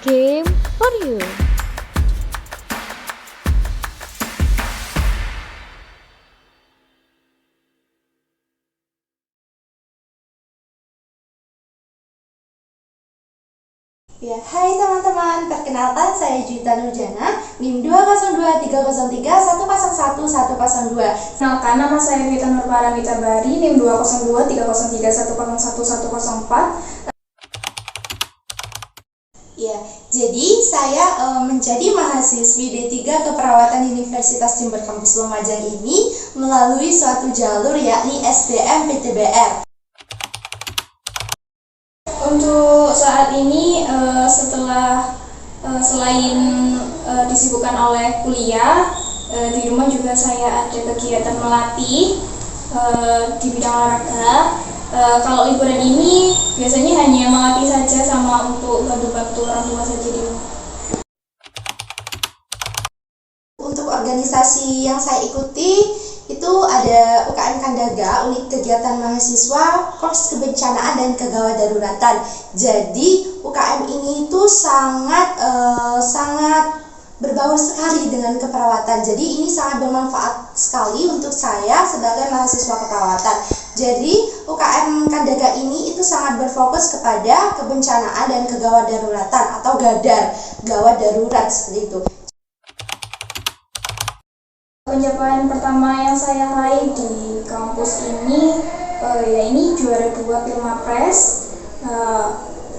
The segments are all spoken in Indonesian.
game for you. Ya, hai teman-teman, perkenalkan saya Juwita Nurjana, NIM 2023031011102. Kenalkan, nama saya Juwita Nurparamita Bari, NIM 2023031011104. Ya, jadi saya menjadi mahasiswi D3 Keperawatan Universitas Jember Kampus Lumajang ini melalui suatu jalur yakni SBM PTBR. Untuk saat ini selain disibukkan oleh kuliah, di rumah juga saya ada kegiatan melatih di bidang olahraga. Kalau liburan ini biasanya hanya melatih saja sama untuk bantu-bantu orang tua saja di rumah. Untuk organisasi yang saya ikuti itu ada UKM Kandaga, Unit Kegiatan Mahasiswa Korps Kebencanaan dan Kegawat Daruratan. Jadi UKM ini itu sangat berbaur sekali dengan keperawatan. Jadi ini sangat bermanfaat sekali untuk saya sebagai mahasiswa keperawatan. Jadi UKM Kandaga ini itu sangat berfokus kepada kebencanaan dan kegawat daruratan atau GADAR, gawat darurat seperti itu. Pencapaian pertama yang saya raih di kampus ini ini juara 2 Pilmapres.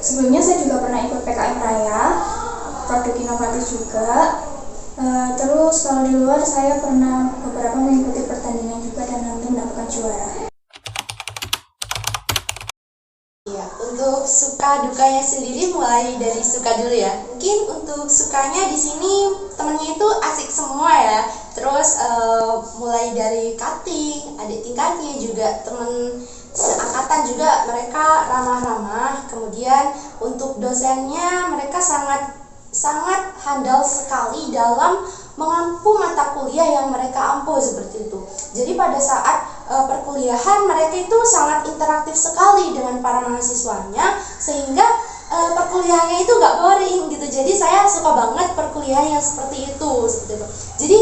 Sebelumnya saya juga pernah ikut PKM Raya, produk inovatif juga. Terus kalau di luar saya pernah beberapa mengikuti pertandingan juga dan nanti mendapatkan juara. Ya, untuk suka dukanya sendiri mulai dari suka dulu ya. Mungkin untuk sukanya di sini temennya itu asik semua ya. Terus mulai dari cutting, adik tingkatnya juga temen seangkatan juga mereka ramah-ramah. Kemudian untuk dosennya mereka sangat handal sekali dalam mengampu mata kuliah yang mereka ampu seperti itu. Jadi pada saat perkuliahan mereka itu sangat interaktif sekali dengan para mahasiswanya sehingga perkuliahannya itu gak boring gitu. Jadi saya suka banget perkuliahan yang seperti itu. Jadi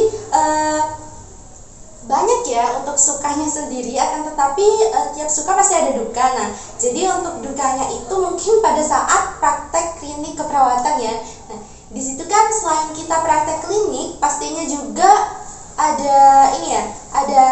banyak ya untuk sukanya sendiri, akan tetapi tiap suka pasti ada duka. Nah, jadi untuk dukanya itu mungkin pada saat praktek klinik keperawatan ya. Nah, di situ kan selain kita praktek klinik, pastinya juga ada ada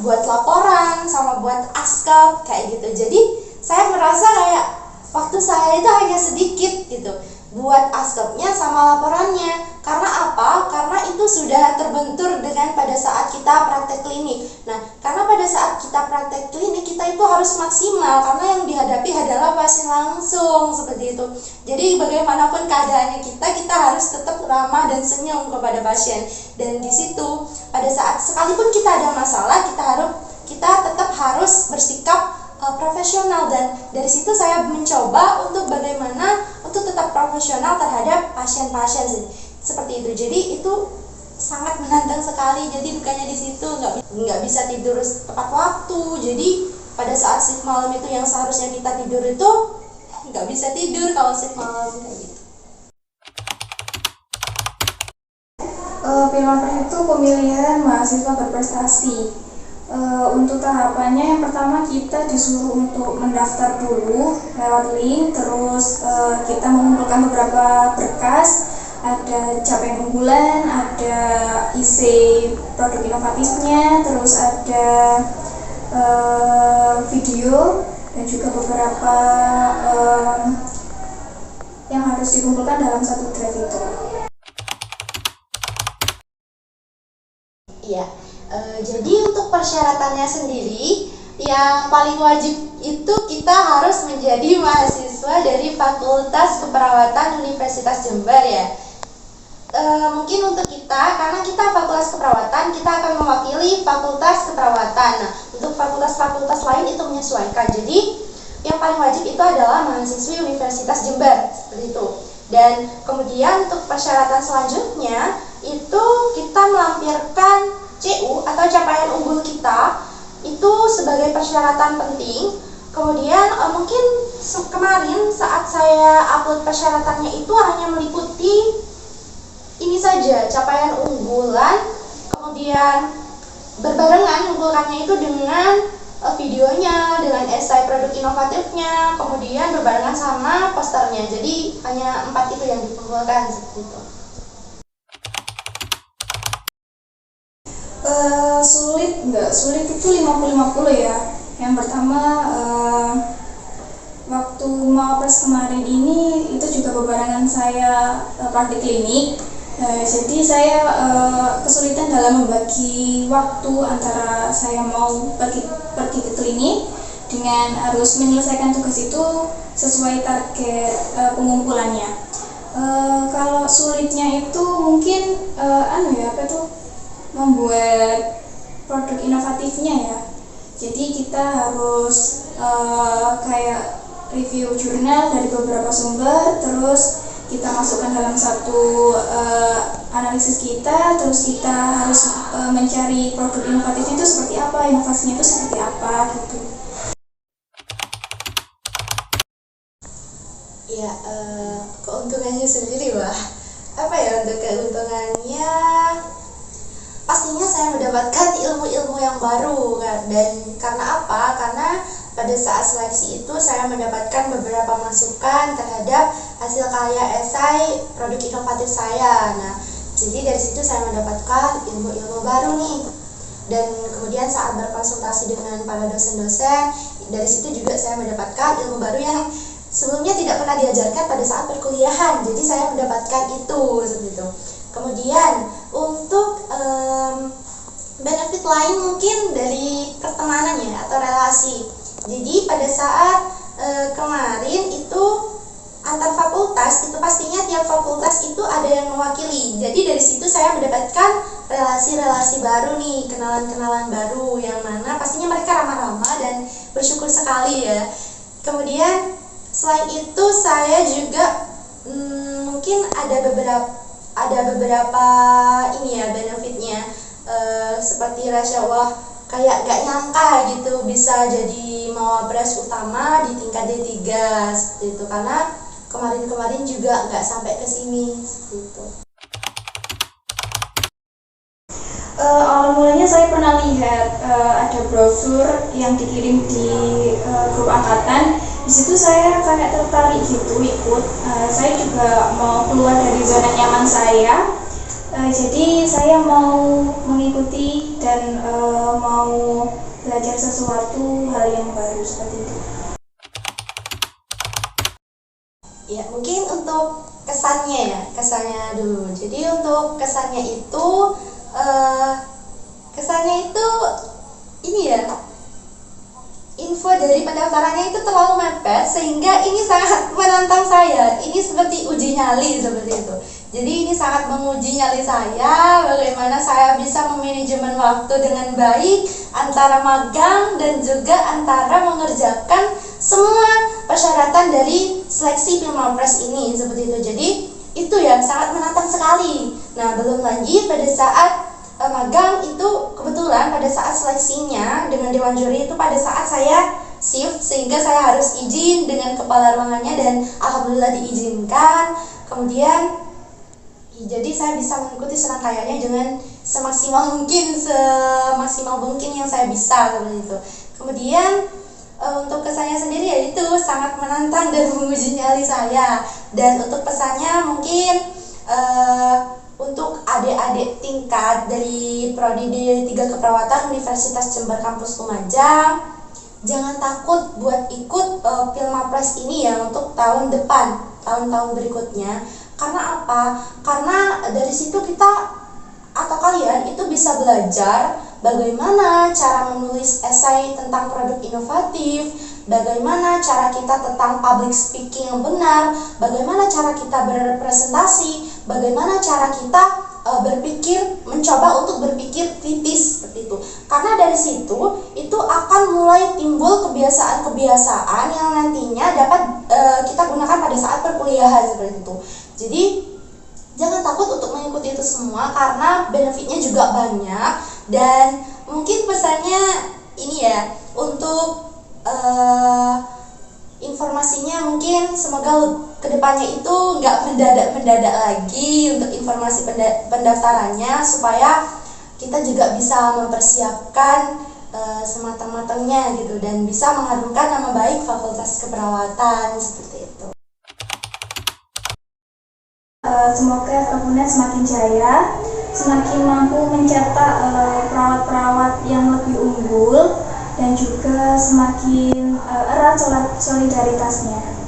buat laporan sama buat askap kayak gitu. Jadi saya merasa kayak waktu saya itu hanya sedikit gitu buat askapnya sama laporannya. Karena apa? Karena itu sudah terbentur dengan pada saat kita praktek klinik. Nah, karena pada saat kita praktek klinik kita itu harus maksimal karena yang dihadapi adalah pasien langsung seperti itu. Jadi bagaimanapun keadaannya kita harus tetap ramah dan senyum kepada pasien. Dan di situ pada saat sekalipun kita ada masalah, kita tetap harus bersikap profesional, dan dari situ saya mencoba untuk bagaimana untuk tetap profesional terhadap pasien-pasien seperti itu. Jadi itu sangat menantang sekali. Jadi dukanya di situ nggak bisa tidur tepat waktu. Jadi pada saat shift malam itu yang seharusnya kita tidur itu nggak bisa tidur kalau shift malam kayak gitu. Pilmapres itu pemilihan mahasiswa berprestasi. Untuk tahapannya yang pertama kita disuruh untuk mendaftar dulu lewat link, terus kita mengumpulkan beberapa berkas, ada capaian unggulan, ada isi produk inovatifnya, terus ada video dan juga beberapa yang harus dikumpulkan dalam satu drive itu. Iya. Jadi untuk persyaratannya sendiri yang paling wajib itu kita harus menjadi mahasiswa dari Fakultas Keperawatan Universitas Jember ya. Mungkin untuk kita, karena kita Fakultas Keperawatan, kita akan mewakili Fakultas Keperawatan. Nah, untuk fakultas-fakultas lain itu menyesuaikan. Jadi yang paling wajib itu adalah mahasiswi Universitas Jember seperti itu. Dan kemudian untuk persyaratan selanjutnya itu kita melampirkan CU atau capaian unggul kita itu sebagai persyaratan penting Kemudian mungkin kemarin saat saya upload persyaratannya itu hanya meliputi ini saja, capaian unggulan, kemudian berbarengan mengumpulkannya itu dengan videonya, dengan esai produk inovatifnya, kemudian berbarengan sama posternya. Jadi hanya 4 itu yang dikumpulkan seperti itu. Sulit enggak? Sulit itu 50-50 ya. Yang pertama waktu mau pres kemarin ini itu juga berbarengan saya praktik klinik. Jadi saya kesulitan dalam membagi waktu antara saya mau pergi ke klinik dengan harus menyelesaikan tugas itu sesuai target pengumpulannya. Kalau sulitnya itu mungkin membuat produk inovatifnya ya. Jadi kita harus kayak review jurnal dari beberapa sumber, terus kita masukkan dalam satu analisis kita, terus kita harus mencari produk inovatif itu seperti apa, inovasinya itu seperti apa gitu. Ya, keuntungannya sendiri apa ya untuk keuntungannya? Pastinya saya mendapatkan ilmu-ilmu yang baru kan. Dan karena apa? Karena pada saat seleksi itu saya mendapatkan beberapa masukan terhadap hasil karya esai produk inovatif saya. Nah, jadi dari situ saya mendapatkan ilmu-ilmu baru nih. Dan kemudian saat berkonsultasi dengan para dosen-dosen, dari situ juga saya mendapatkan ilmu baru yang sebelumnya tidak pernah diajarkan pada saat perkuliahan. Jadi saya mendapatkan itu seperti itu. Kemudian untuk benefit lain mungkin dari pertemanan ya, atau relasi. Jadi pada saat kemarin itu antar fakultas itu pastinya tiap fakultas itu ada yang mewakili. Jadi dari situ saya mendapatkan relasi-relasi baru nih, kenalan-kenalan baru yang mana pastinya mereka ramah-ramah dan bersyukur sekali ya. Kemudian selain itu saya juga mungkin ada beberapa ini ya benefitnya, seperti rasa kayak gak nyangka gitu bisa jadi mawapres utama di tingkat D3 seperti itu, karena kemarin juga nggak sampai ke sini seperti itu. Awal mulanya saya pernah lihat ada brosur yang dikirim di grup angkatan. Di situ saya kayak tertarik gitu ikut. Saya juga mau keluar dari zona nyaman saya. Jadi saya mau mengikuti dan mau belajar sesuatu hal yang baru seperti itu. Ya, mungkin untuk kesannya dulu. Jadi untuk kesannya itu ini ya, info dari pendaftarannya itu terlalu mepet sehingga ini sangat menantang saya. Ini seperti uji nyali seperti itu. Jadi ini sangat menguji nyali saya, bagaimana saya bisa memanajemen waktu dengan baik antara magang dan juga antara mengerjakan semua persyaratan dari seleksi Pilmapres ini seperti itu. Jadi itu ya sangat menantang sekali. Nah, belum lagi pada saat magang itu kebetulan pada saat seleksinya dengan dewan juri itu pada saat saya shift, sehingga saya harus izin dengan kepala ruangannya dan alhamdulillah diizinkan. Kemudian jadi saya bisa mengikuti serangkaiannya dengan semaksimal mungkin yang saya bisa seperti itu. Kemudian untuk kesannya sendiri yaitu sangat menantang dan menguji nyali saya. Dan untuk pesannya mungkin untuk adik-adik tingkat dari Prodi D3 Keperawatan Universitas Jember Kampus Lumajang, jangan takut buat ikut Pilmapres ini ya untuk tahun depan, tahun-tahun berikutnya. Karena apa? Karena dari situ kita atau kalian itu bisa belajar bagaimana cara menulis esai tentang produk inovatif, bagaimana cara kita tentang public speaking yang benar, bagaimana cara kita berpresentasi, bagaimana cara kita mencoba untuk berpikir kritis seperti itu. Karena dari situ itu akan mulai timbul kebiasaan-kebiasaan yang nantinya dapat kita gunakan pada saat perkuliahan seperti itu. Jadi jangan takut untuk mengikuti itu semua karena benefitnya juga banyak. Dan mungkin pesannya ini ya, untuk informasinya mungkin semoga kedepannya itu nggak mendadak lagi untuk informasi pendaftarannya, supaya kita juga bisa mempersiapkan sematang-matangnya gitu dan bisa mengharumkan nama baik Fakultas Keperawatan seperti itu. Semoga Fakultas semakin jaya, semakin mampu mencetak perawat-perawat yang lebih unggul dan juga semakin erat solidaritasnya.